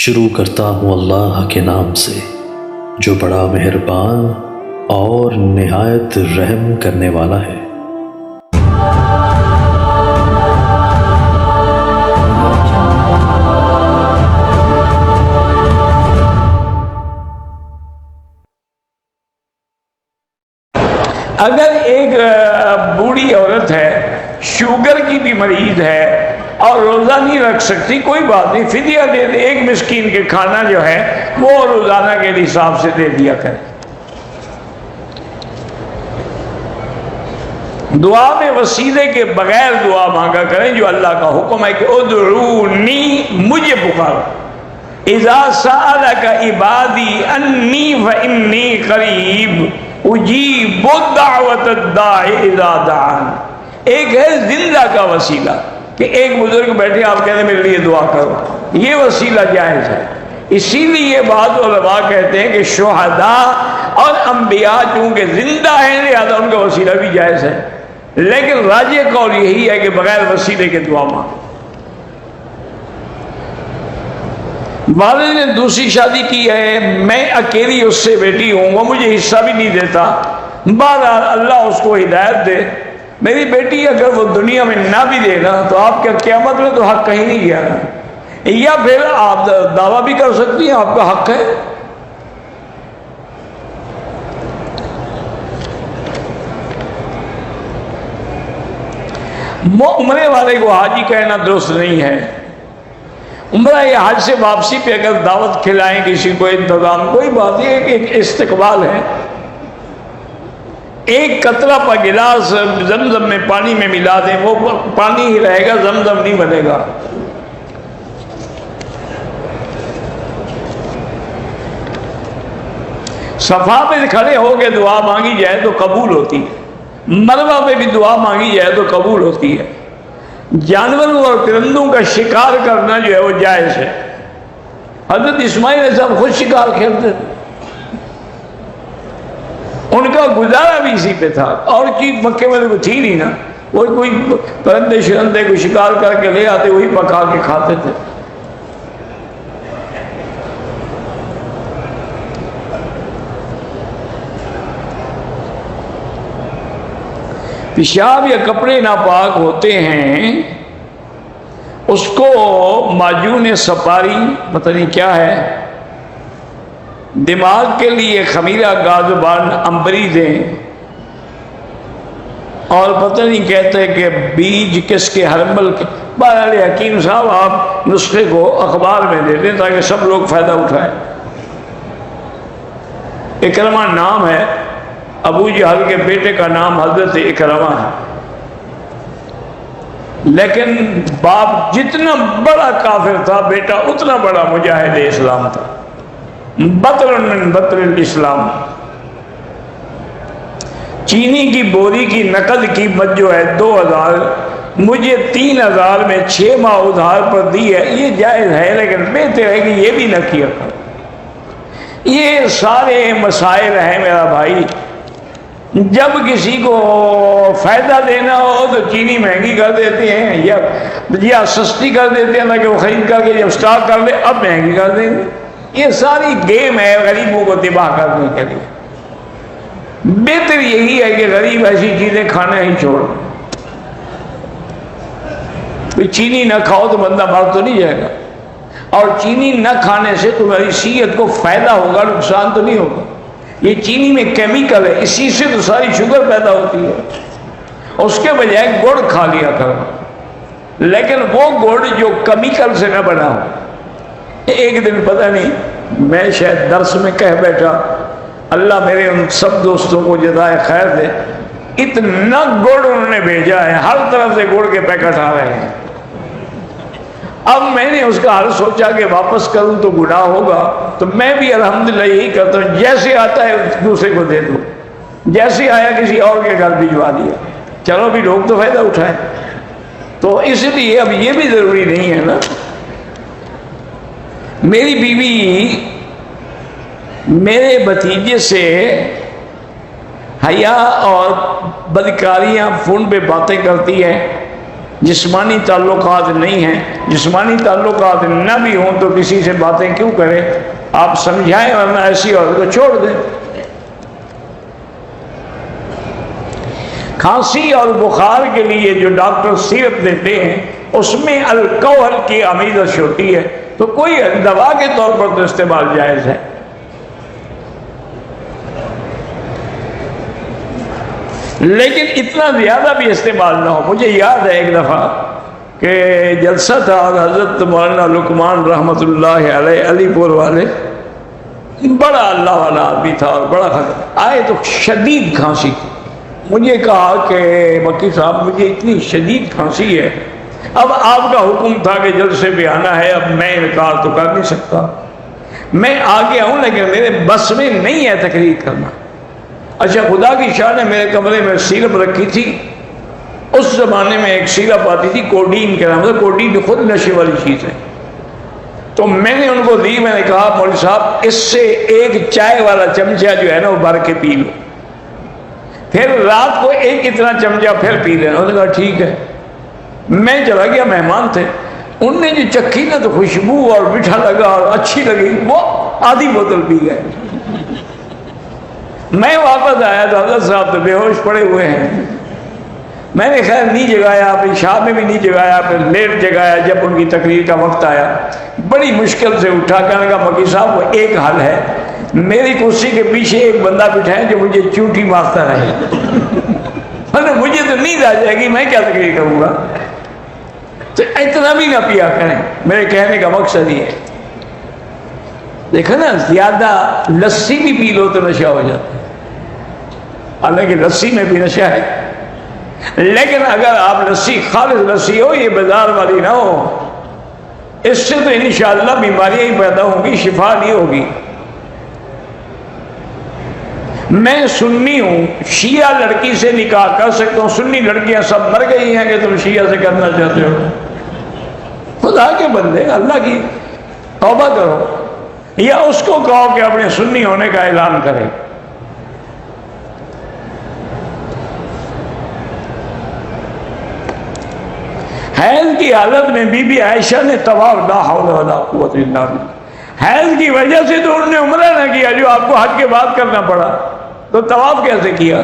شروع کرتا ہوں اللہ کے نام سے جو بڑا مہربان اور نہایت رحم کرنے والا ہے۔ اگر ایک بوڑھی عورت ہے، شوگر کی بھی مریض ہے اور روزہ نہیں رکھ سکتی، کوئی بات نہیں، فدیہ دے دے، ایک مسکین کے کھانا جو ہے وہ روزانہ کے حساب سے دے دیا کرے۔ دعا میں وسیلے کے بغیر دعا مانگا کریں، جو اللہ کا حکم ہے کہ ادعونی، مجھے پکارو، اذا سألک عبادی انی فانی قریب اجیب دعوت الداع اذا دعان۔ ایک ہے زندہ کا وسیلہ کہ ایک بزرگ بیٹھے آپ کہتے ہیں میرے لیے دعا کرو، یہ وسیلہ جائز ہے۔ اسی لیے بعض علماء کہتے ہیں کہ شہداء اور انبیاء چونکہ زندہ ہیں لہذا ان کا وسیلہ بھی جائز ہے، لیکن راجح قول یہی ہے کہ بغیر وسیلے کے دعا مانگو۔ والد نے دوسری شادی کی ہے، میں اکیلی اس سے بیٹی ہوں، وہ مجھے حصہ بھی نہیں دیتا، بہرحال اللہ اس کو ہدایت دے۔ میری بیٹی اگر وہ دنیا میں نہ بھی دے نا تو آپ کا قیامت میں تو حق کہیں نہیں گیا نا، یا پھر آپ دعویٰ بھی کر سکتی ہیں آپ کا حق ہے۔ عمرے والے کو حاجی کہنا درست نہیں ہے۔ عمرہ یا حج سے واپسی پہ اگر دعوت کھلائیں کسی کو، انتظام، کوئی بات نہیں، ایک استقبال ہے۔ ایک قطرہ پا گلاس زمزم میں پانی میں ملا دیں، وہ پانی ہی رہے گا، زمزم نہیں بنے گا۔ صفا پہ کھڑے ہو کے دعا مانگی جائے تو قبول ہوتی ہے، مروہ پہ بھی دعا مانگی جائے تو قبول ہوتی ہے۔ جانوروں اور پرندوں کا شکار کرنا جو ہے وہ جائز ہے۔ حضرت اسماعیل علیہ السلام خود شکار کھیلتے تھے، ان کا گزارا بھی اسی پہ تھا، اور چیز مکے میں تو تھی نہیں نا، وہ کوئی پرندے شرندے کو شکار کر کے لے آتے، وہی پکا کے کھاتے تھے۔ پیشاب یا کپڑے ناپاک ہوتے ہیں، اس کو معجون سپاری پتہ نہیں کیا ہے، دماغ کے لیے خمیرہ گازبان امبری دیں، اور پتہ نہیں کہتے کہ بیج کس کے ہربل کے، بہرحال حکیم صاحب آپ نسخے کو اخبار میں دے دیں تاکہ سب لوگ فائدہ اٹھائیں۔ اکرمہ نام ہے، ابو جہل کے بیٹے کا نام حضرت اکرمہ ہے، لیکن باپ جتنا بڑا کافر تھا بیٹا اتنا بڑا مجاہد اسلام تھا، بطر من بطر الاسلام۔ چینی کی بوری کی نقد قیمت جو ہے 2000، مجھے 3000 میں 6 ماہ ادھار پر دی ہے، یہ جائز ہے، لیکن بہتر ہے کہ یہ بھی نہ کیا کرو۔ یہ سارے مسائل ہیں میرا بھائی، جب کسی کو فائدہ دینا ہو تو چینی مہنگی کر دیتے ہیں یا سستی کر دیتے ہیں تاکہ وہ خرید کر کے جب سٹاک کر لے اب مہنگی کر دیں گے۔ یہ ساری گیم ہے غریبوں کو تباہ کرنے کے لیے۔ بہتر یہی ہے کہ غریب ایسی چیزیں کھانا ہی چھوڑ، چینی نہ کھاؤ تو بندہ مر تو نہیں جائے گا، اور چینی نہ کھانے سے تمہاری صحت کو فائدہ ہوگا، نقصان تو نہیں ہوگا۔ یہ چینی میں کیمیکل ہے، اسی سے تو ساری شوگر پیدا ہوتی ہے، اس کے بجائے گڑ کھا لیا کرو، لیکن وہ گڑ جو کیمیکل سے نہ بنا ہو۔ ایک دن پتہ نہیں میں شاید درس میں کہہ بیٹھا، اللہ میرے ان سب دوستوں کو جزائے خیر دے، اتنا گڑ انہوں نے بھیجا ہے، ہر طرف سے گڑ کے پیکٹ آ رہے ہیں۔ اب میں نے اس کا حل سوچا کہ واپس کروں تو گناہ ہوگا، تو میں بھی الحمدللہ یہی کرتا ہوں، جیسے آتا ہے دوسرے کو دے دو، جیسے آیا کسی اور کے گھر بھجوا دیا، چلو بھی لوگ تو فائدہ اٹھائیں۔ تو اس لیے اب یہ بھی ضروری نہیں ہے نا۔ میری بیوی میرے بھتیجے سے حیا اور بدکاریاں فون پہ باتیں کرتی ہے، جسمانی تعلقات نہیں ہیں، جسمانی تعلقات نہ بھی ہوں تو کسی سے باتیں کیوں کریں؟ آپ سمجھائیں، ورنہ ایسی عورت کو چھوڑ دیں۔ کھانسی اور بخار کے لیے جو ڈاکٹر سیرپ دیتے ہیں اس میں الکحل کی امیزش ہوتی ہے، تو کوئی دوا کے طور پر تو استعمال جائز ہے۔ لیکن اتنا زیادہ بھی استعمال نہ ہو۔ مجھے یاد ہے ایک دفعہ کہ جلسہ تھا اور حضرت مولانا لقمان رحمۃ اللہ علیہ علی پور والے، بڑا اللہ والا آدمی تھا اور بڑا آئے تو شدید کھانسی تھی۔ مجھے کہا کہ مکی صاحب مجھے اتنی شدید کھانسی ہے، اب آپ کا حکم تھا کہ جلسے پہ آنا ہے، اب میں انکار تو کر نہیں سکتا، میں آ گیا ہوں لیکن میرے بس میں نہیں ہے تقریر کرنا۔ اچھا، خدا کی شان ہے میرے کمرے میں سیرپ رکھی تھی، اس زمانے میں ایک سیرپ آتی تھی کوڈین کے نام سے، کوڈین خود نشے والی چیز ہے، تو میں نے ان کو دی، میں نے کہا مولوی صاحب اس سے ایک چائے والا چمچہ جو ہے نا وہ بھر کے پی لو، پھر رات کو ایک اتنا چمچہ پھر پی لینا۔ انہوں نے کہا ٹھیک ہے۔ میں چلا گیا، مہمان تھے، ان نے جو چکھی نا تو خوشبو اور میٹھا لگا اور اچھی لگی، وہ آدھی بوتل پی گئے۔ میں واپس آیا تو حضرت صاحب تو بے ہوش پڑے ہوئے ہیں، میں نے خیر نہیں جگایا، پھر شام میں بھی نہیں جگایا، پھر لیٹ جگایا جب ان کی تقریر کا وقت آیا، بڑی مشکل سے اٹھا، کہنے کا مکی صاحب وہ ایک حل ہے، میری کرسی کے پیچھے ایک بندہ بٹھائیں جو مجھے چونٹی مارتا رہے، مجھے تو نیند آ جائے گی، میں کیا تقریر کروں گا؟ تو اتنا بھی نہ پیا کریں، میرے کہنے کا مقصد یہ ہے۔ دیکھو نا، زیادہ لسی بھی پی لو تو نشہ ہو جاتا ہے، حالانکہ لسی میں بھی نشہ ہے، لیکن اگر آپ لسی خالص لسی ہو، یہ بازار والی نہ ہو، اس سے تو انشاءاللہ بیماریاں ہی پیدا ہوں گی، شفا نہیں ہوگی۔ میں سنی ہوں، شیعہ لڑکی سے نکاح کر سکتا ہوں، سنی لڑکیاں سب مر گئی ہیں کہ تم شیعہ سے کرنا چاہتے ہو؟ خدا کے بندے، اللہ کی توبہ کرو، یا اس کو کہو کہ اپنے سنی ہونے کا اعلان کرے۔ حیض کی حالت میں بی بی عائشہ نے طواف، لا حول ولا قوت الا باللہ، حیض کی وجہ سے تو انہوں نے عمرہ نہ کیا جو آپ کو حج کے بعد کرنا پڑا، تو طواف کیسے کیا؟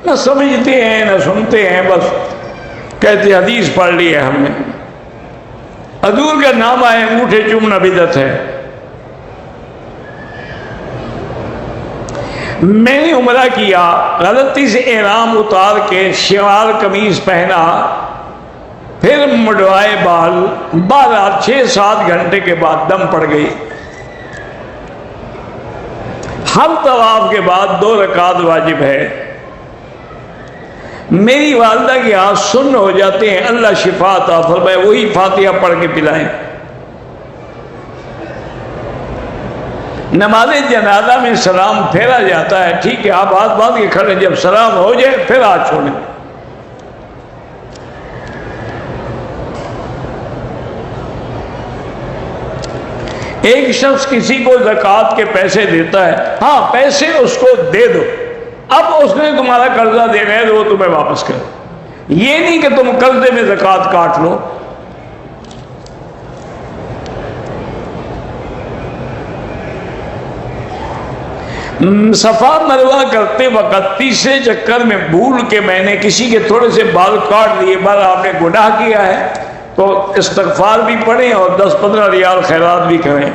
نہ سمجھتے ہیں نہ سنتے ہیں، بس کہتے حدیث پڑھ لی ہے ہم نے، حضور کا نام آئے انگوٹھے چومنا بدعت ہے۔ میں نے عمرہ کیا، غلطی سے احرام اتار کے شلوار قمیض پہنا، پھر مڈوائے بال، بہرحال 6-7 گھنٹے کے بعد دم پڑ گئی۔ ہر طواف کے بعد 2 رکعت واجب ہے۔ میری والدہ کے ہاتھ سن ہو جاتے ہیں، اللہ شفا عطا فرمائے، وہی فاتحہ پڑھ کے پلائیں۔ نماز جنازہ میں سلام پھیرا جاتا ہے، ٹھیک ہے، آپ ہاتھ باندھ کے کھڑے، جب سلام ہو جائے پھر ہاتھ چھوڑیں۔ ایک شخص کسی کو زکوٰۃ کے پیسے دیتا ہے، ہاں پیسے اس کو دے دو، اب اس نے تمہارا قرضہ دینا ہے تو وہ تمہیں واپس کرے، یہ نہیں کہ تم قرضے میں زکوٰۃ کاٹ لو۔ صفا مروہ کرتے وقت تیسرے چکر میں بھول کے میں نے کسی کے تھوڑے سے بال کاٹ دیے، بار آپ نے گناہ کیا ہے تو استغفار بھی پڑھیں اور 10-15 ریال خیرات بھی کریں۔